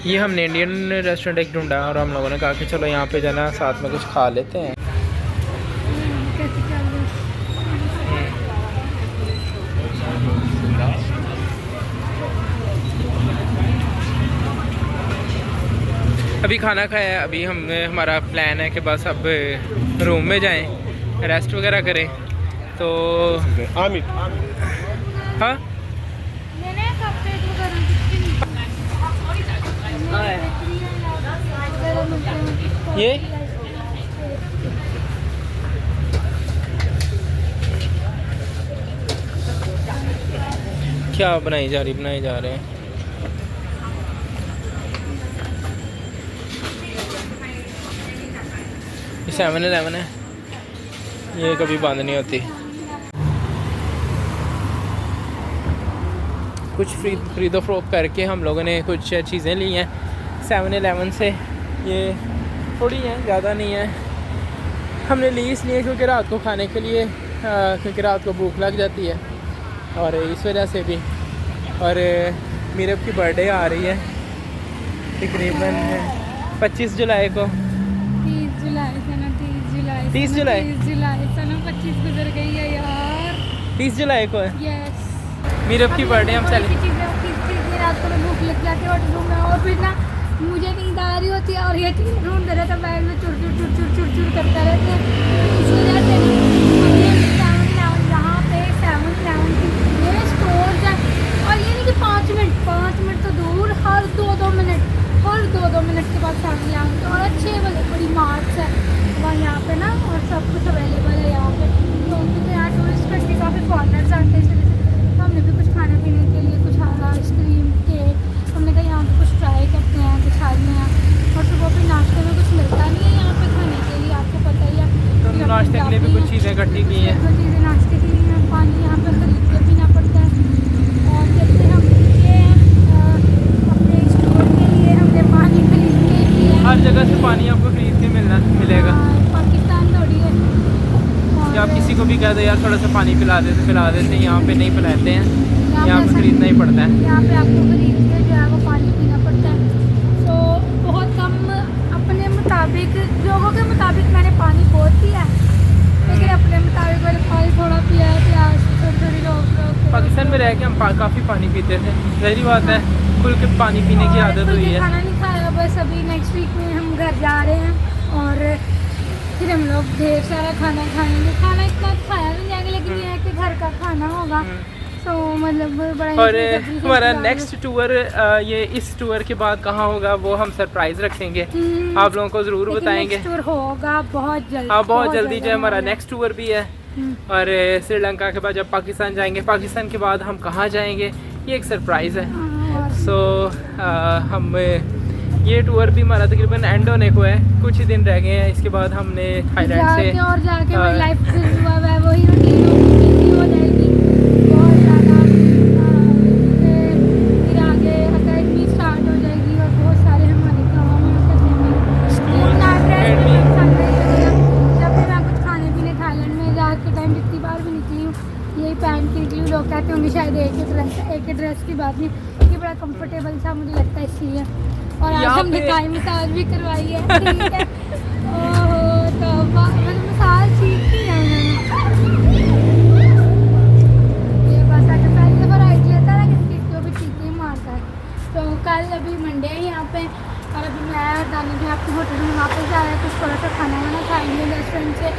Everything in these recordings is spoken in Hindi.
ये हमने इंडियन रेस्टोरेंट एक ढूंढा और हम लोगों ने कहा कि चलो यहाँ पे जाना साथ में कुछ खा लेते हैं। अभी खाना खाया है, अभी हमारा प्लान है कि बस अब रूम में जाएं, रेस्ट वगैरह करें। तो हाँ ये क्या बनाए जा रहे हैं। ये 7-Eleven है, ये कभी बंद नहीं होती। कुछ खरीदो फरोख्त करके हम लोगों ने कुछ चीज़ें ली हैं 7-Eleven से। ये थोड़ी हैं, ज़्यादा नहीं है। हमने ली इसलिए क्योंकि रात को खाने के लिए, क्योंकि रात को भूख लग जाती है और इस वजह से भी। और मीरब की बर्थडे आ रही है तकरीबन 25 जुलाई को। 30 जुलाई सनम 25 गुजर गई है यार। 30 जुलाई को है यस। मीरब की बर्थडे हम रात को भूख लग जाती है होटल में, और फिर ना मुझे नींद आ रही होती है और ये चीज़ ढूंढते रहता बैग में, चुर करता रहते हैं। इस वजह से यहाँ पे 7-Eleven की ये स्टोर है। और ये नहीं कि 5 मिनट तो दूर, हर 2-2 मिनट के बाद 7-Eleven के और अच्छे वाले बड़ी मार्ट्स है वहाँ यहाँ पे ना, और सब कुछ अवेलेबल है यहाँ पे। तो क्योंकि यहाँ टूरिस्ट करके काफ़ी फॉरनर्स आते हैं, तो हमने भी कुछ खाने पीने के लिए कुछ आइसक्रीम केक, हमने कहा यहाँ पे कुछ ट्राई करते हैं, कुछ खाते हैं। और सुबह फिर नाश्ते में कुछ मिलता नहीं है यहाँ पे खाने के लिए, आपको पता ही है। तो नाश्ते के लिए भी कुछ चीज़ें इकट्ठी की हैं। कुछ चीज़ें नाश्ते के लिए पानी यहाँ पे खरीद के पीना पड़ता है। और जैसे हम ये अपने स्टोर के लिए हमने पानी खरीद के लिए, हर जगह से पानी आपको खरीद के मिलेगा। पाकिस्तान थोड़ी है। या आप किसी को भी कह दो यार थोड़ा सा पानी पिला देते, यहाँ पे नहीं पिलाते हैं, यहाँ पे खरीदना ही पड़ता है। यहाँ पे आपको खरीद के जो है वो पानी पीना पड़ता है। तो बहुत कम अपने मुताबिक, लोगों के मुताबिक मैंने पानी बहुत पिया है, लेकिन अपने मुताबिक मैंने पानी थोड़ा पिया है। प्यास थोड़ी रोक पाकिस्तान में रह के हम काफ़ी पानी पीते थे, जहरी बात है, खुल के पानी पीने की आदत हुई है। खाना नहीं खाया, बस अभी नेक्स्ट वीक में हम घर जा रहे हैं और फिर हम लोग ढेर सारा खाना खाएंगे। खाना इतना खाया नहीं जाएगा, लेकिन ये है कि घर का खाना होगा। तो मतलब बड़ा। और हमारा नेक्स्ट टूर, ये इस टूर के बाद कहाँ होगा वो हम सरप्राइज रखेंगे, आप लोगों को ज़रूर बताएंगे। टूर होगा बहुत जल्दी। हाँ, बहुत जल्दी जो है हमारा नेक्स्ट टूर भी है। और श्रीलंका के बाद जब पाकिस्तान जाएंगे, पाकिस्तान के बाद हम कहाँ जाएंगे ये एक सरप्राइज़ है। सो हम ये टूर भी हमारा तकरीबन एंड होने को है, कुछ ही दिन रह गए हैं। इसके बाद हमने थाईलैंड से और जाके मेरी लाइफ वही हो जाएगी बहुत ज़्यादा। फिर आगे अकेडमी स्टार्ट हो जाएगी और बहुत सारे हमारे काम करने में जब भी मैं कुछ खाने पीने थाईलैंड में रात के टाइम जितनी बार भी निकली हूँ यही पहन के निकली हूँ। लोग कहते होंगे शायद एक ही ड्रेस की बात नहीं, ये बड़ा कंफर्टेबल था मुझे लगता है इसलिए। और आज हमने थाई मसाज भी करवाई है, ठीक है। ओह तो मसाज ठीक ही है ये बस अगर पहली दफ़ा राइट लेता है किसी चीज़ को भी ठीक ही मारता है। तो कल अभी मंडे है यहाँ पे, और अभी मैं और दानी भी आपके होटल में वापस जा रहे हैं, कुछ थोड़ा सा खाना वाना खाएंगे रेस्टोरेंट से।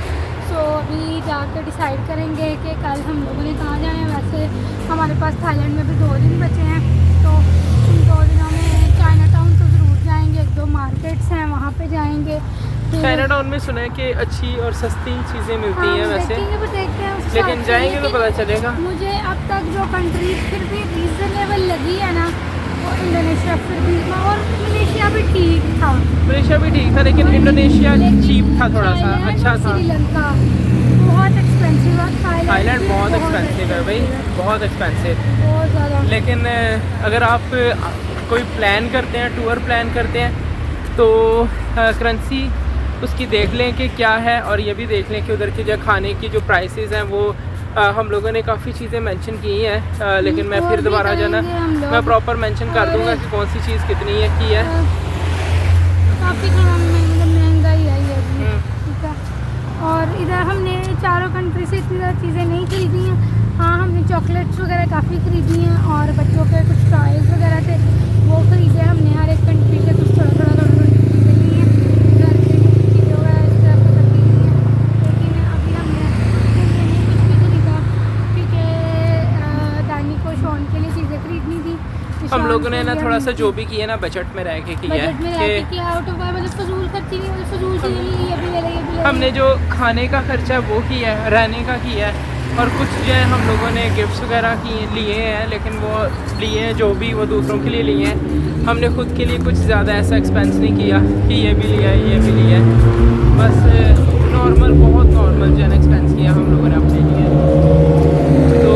सो अभी जाकर डिसाइड करेंगे कि कल हम लोगों ने कहाँ जाना है। वैसे हमारे पास थाईलैंड में भी 2 दिन बचे हैं, तो इन 2 दिनों में चाइना टाउन तो ज़रूर जाएंगे, 1-2 मार्केट्स हैं वहाँ पे जाएंगे। चाइना टाउन में सुना है कि अच्छी और सस्ती चीज़ें मिलती हैं वैसे, लेकिन जाएंगे तो पता चलेगा। मुझे अब तक जो कंट्री फिर भी रीज़नेबल लगी है ना, वो इंडोनेशिया फिर भी, और मलेशिया भी ठीक था। मलेशिया भी ठीक था, लेकिन इंडोनेशिया चीप था, थोड़ा सा अच्छा था। श्रीलंका बहुत एक्सपेंसिव है, थाईलैंड बहुत एक्सपेंसिव है भाई, बहुत एक्सपेंसिव, बहुत ज़्यादा। लेकिन अगर आप कोई प्लान करते हैं, टूर प्लान करते हैं, तो करेंसी उसकी देख लें कि क्या है, और ये भी देख लें कि उधर की जो खाने की जो प्राइसेस हैं वो हम लोगों ने काफ़ी चीज़ें मेंशन की हैं, लेकिन मैं और फिर भी दोबारा जो है ना करेंगे हम लोग। मैं प्रॉपर मेंशन कर दूंगा कि कौन सी चीज़ कितनी है की है। काफ़ी महंगाई है ये भी, ठीक है। और इधर हमने चारों कंट्री से इतनी ज़्यादा चीज़ें नहीं खरीदी हैं। हाँ, हमने चॉकलेट्स वगैरह काफ़ी खरीदी हैं और बच्चों के कुछ टॉयज़ वगैरह थे वो खरीदे हमने। हर एक कंट्री से कुछ थोड़ा चीज़ें ली हैं, घर के चीज़ें वगैरह इस तरह पता ली हैं। लेकिन अभी हमने कुछ भी खरीदा क्योंकि दानी को शॉन के लिए चीज़ें खरीदनी थी। हम लोगों ने ना थोड़ा सा जो भी किया ना बजट में रह के किया बजट में रह है के किया, आउट ऑफ मतलब फजूल खर्ची नहीं, मतलब फजूल चीज़ें नहीं, ये भी ले लें, ये भी ले लें। हमने जो खाने का खर्चा है वो किया है, रहने का किया है, और कुछ जो है हम लोगों ने गिफ्ट्स वगैरह किए लिए हैं, लेकिन वो लिए हैं जो भी वो दूसरों के लिए लिए हैं। हमने खुद के लिए कुछ ज़्यादा ऐसा एक्सपेंस नहीं किया कि ये भी लिया है ये भी लिया है। बस नॉर्मल, बहुत नॉर्मल जो है एक्सपेंस किया हम लोगों ने अपने लिए। तो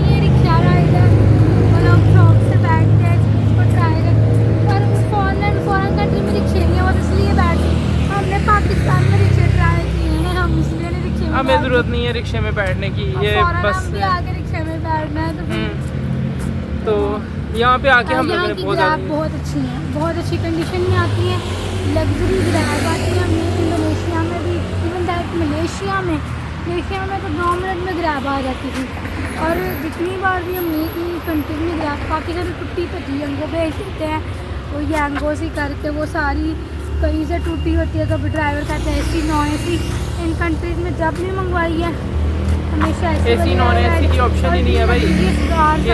ये रिक्शा राइड है, मतलब शॉप से बैठ के इसको ट्राई कर। पर फॉरेन कंट्री में रिक्शे नहीं है, और इसलिए बैठ हमने पाकिस्तान में रिक्शे ट्राई किए हैं, हम इसलिए नहीं रिक्शे में हमें ज़रूरत नहीं है रिक्शे में बैठने की, ये बस भी आगे रिक्शे में बैठना है तो तो यहाँ पे आके हम लोगों यहाँ ने की बहुत ग्रैब ज़्यादा बहुत अच्छी हैं, बहुत अच्छी कंडीशन में आती हैं। लग्जरी ग्रैब आती है। हमने इंडोनेशिया में भी, इवन दैट मलेशिया में तो 9 मिनट में ग्रैब आ जाती थी। और जितनी बार भी हमने इन कंट्री में ग्रैब काफ़ी सारी टूटी पटी यंगो भेज देते हैं, वो यंगो सी करके वो सारी कहीं से टूटी होती है, कभी ड्राइवर कहते हैं ऐसी नॉन ऐसी। इन कंट्रीज़ में जब भी मंगवाई है हमेशा AC नॉन AC की ऑप्शन ही नहीं है भाई,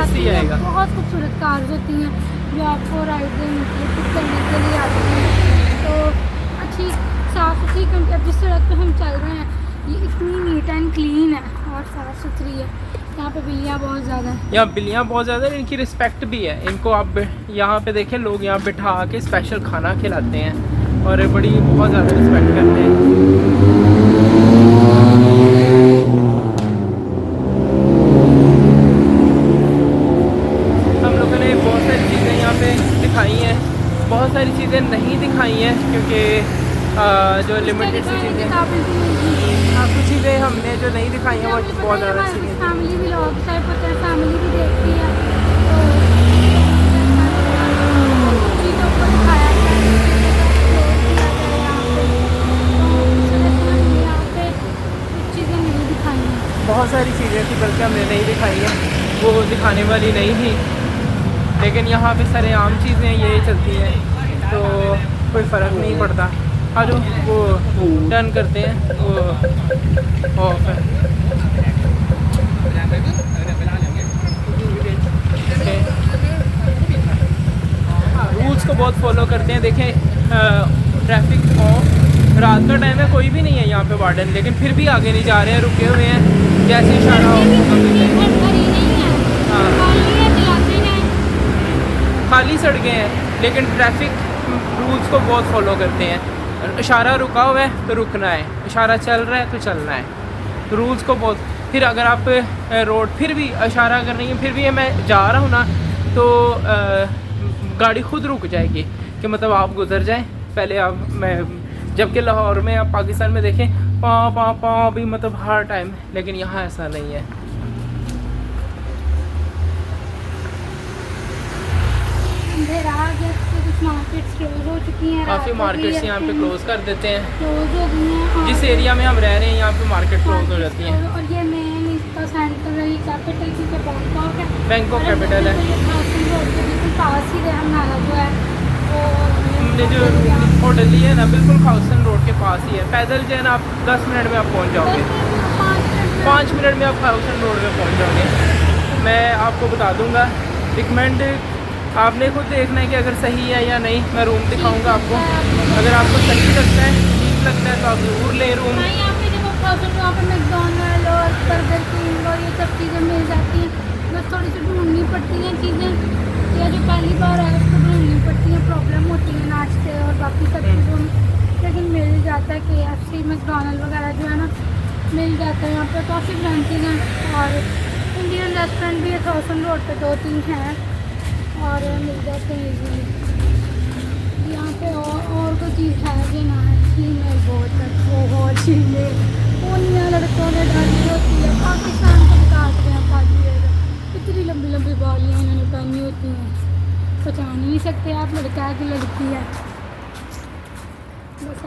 AC आएगा। बहुत खूबसूरत कार्स होती हैं जो आपको राइड पिक करने के लिए आती हैं। तो अच्छी साफ़ सुथरी कंट्री, अब जिस सड़क पे हम चल रहे हैं ये इतनी नीट एंड क्लीन है और साफ़ सुथरी है। यहाँ पे बिल्लियाँ बहुत ज़्यादा हैं, यहाँ बिल्लियाँ बहुत ज़्यादा है, इनकी रिस्पेक्ट भी है। इनको आप यहाँ पे देखें, लोग यहाँ बिठा के स्पेशल खाना खिलाते हैं और बड़ी बहुत ज़्यादा रिस्पेक्ट करते हैं। हम लोगों ने बहुत सारी चीज़ें यहाँ पे दिखाई हैं, बहुत सारी चीज़ें नहीं दिखाई हैं क्योंकि जो लिमिटेड सी चीज़ें, कुछ चीज़ें हमने जो नहीं दिखाई हैं वो बहुत ज़्यादा चीज़ें। फैमिली भी लोग चाहे पता है, फैमिली भी देखती है तो चीज़ों को दिखाया गया है, यहाँ पे कुछ चीज़ें नहीं दिखाई हैं। बहुत सारी चीज़ें थी बल्कि हमने नहीं दिखाई हैं, वो दिखाने वाली नहीं थी, लेकिन यहाँ पे सरेआम चीज़ें यही चलती हैं तो कोई फ़र्क नहीं पड़ता। हाँ, जो वो टर्न करते हैं वो ऑफ है। रूल्स को बहुत फॉलो करते हैं। देखें, ट्रैफिक ऑफ, रात का टाइम है, कोई भी नहीं है यहाँ पे वार्डन, लेकिन फिर भी आगे नहीं जा रहे हैं, रुके हुए हैं, जैसे इशारा खाली सड़कें हैं, लेकिन ट्रैफिक रूल्स को बहुत फॉलो करते हैं। इशारा रुका हुआ है तो रुकना है, इशारा चल रहा है तो चलना है। रूल्स को बहुत, फिर अगर आप रोड फिर भी इशारा कर रही हैं, फिर भी मैं जा रहा हूँ ना तो गाड़ी खुद रुक जाएगी कि मतलब आप गुजर जाएं पहले आप, मैं जबकि लाहौर में आप पाकिस्तान में देखें पाँ भी मतलब हर टाइम, लेकिन यहाँ ऐसा नहीं है। मार्केट्स क्लोज हो चुकी हैं, काफ़ी मार्केट्स यहाँ पे क्लोज कर देते हैं, क्लोज हो गई हैं। जिस एरिया में हम रह रहे हैं यहाँ पे मार्केट क्लोज हो जाती हैं। और ये मेन इसका सेंटर है, कैपिटल की बैंकॉक है, बैंकॉक कैपिटल है। बिल्कुल पास ही है नाला जो है वो, हमने जो होटल लिया है ना बिल्कुल खाउसन रोड के पास ही है, पैदल जो है ना आप 10 मिनट में आप पहुँच जाओगे, 5 मिनट में आप खाउसन रोड में पहुँच जाओगे। मैं आपको बता दूँगा, रिकमेंड आपने खुद देखना है कि अगर सही है या नहीं। मैं रूम दिखाऊंगा आपको, अगर आपको सही लगता है, ठीक लगता है तो आप ज़रूर लें रूम। यहाँ पे जब आप वहाँ पर मैकडॉनल्ड और बर्गर किंग और ये सब चीज़ें मिल जाती हैं, बस थोड़ी सी ढूंढनी पड़ती हैं चीज़ें, या जो पहली बार है उसको ढूंढनी पड़ती हैं, प्रॉब्लम होती है नाश्ते और बाकी सब चीज़ों में, लेकिन मिल जाता है। KFC मैकडॉनल्ड वगैरह जो है ना मिल जाता है यहाँ पर, काफ़ी ब्रांचेज हैं। और इंडियन रेस्टोरेंट भी है खाउसन रोड पर 2-3 हैं और मिल जाते हैं इजीली। यहाँ पे और कोई चीज़ है जो ना है, शीमेल बहुत शीमेल पोनियाँ लड़कों ने डाली होती है, पाकिस्तान को काट रहे हैं बालियाँ, इतनी लंबी लंबी बालियाँ इन्होंने पहनी होती हैं, पहचान नहीं सकते आप लड़का है कि लड़की है।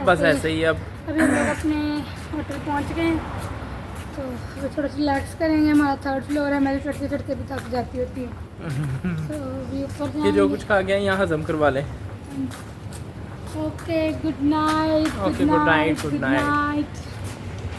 बस ऐसे ही अब अभी हम लोग अपने होटल पहुंच गए हैं, तो अभी थोड़ा सा रिलैक्स करेंगे। हमारा 3rd फ्लोर है, मैं चढ़ते चढ़ते भी थक जाती होती है, तो अभी ऊपर ये जो कुछ खा गया यहाँ हजम करवा लें। Okay, good night, Okay, good night, good night. Night.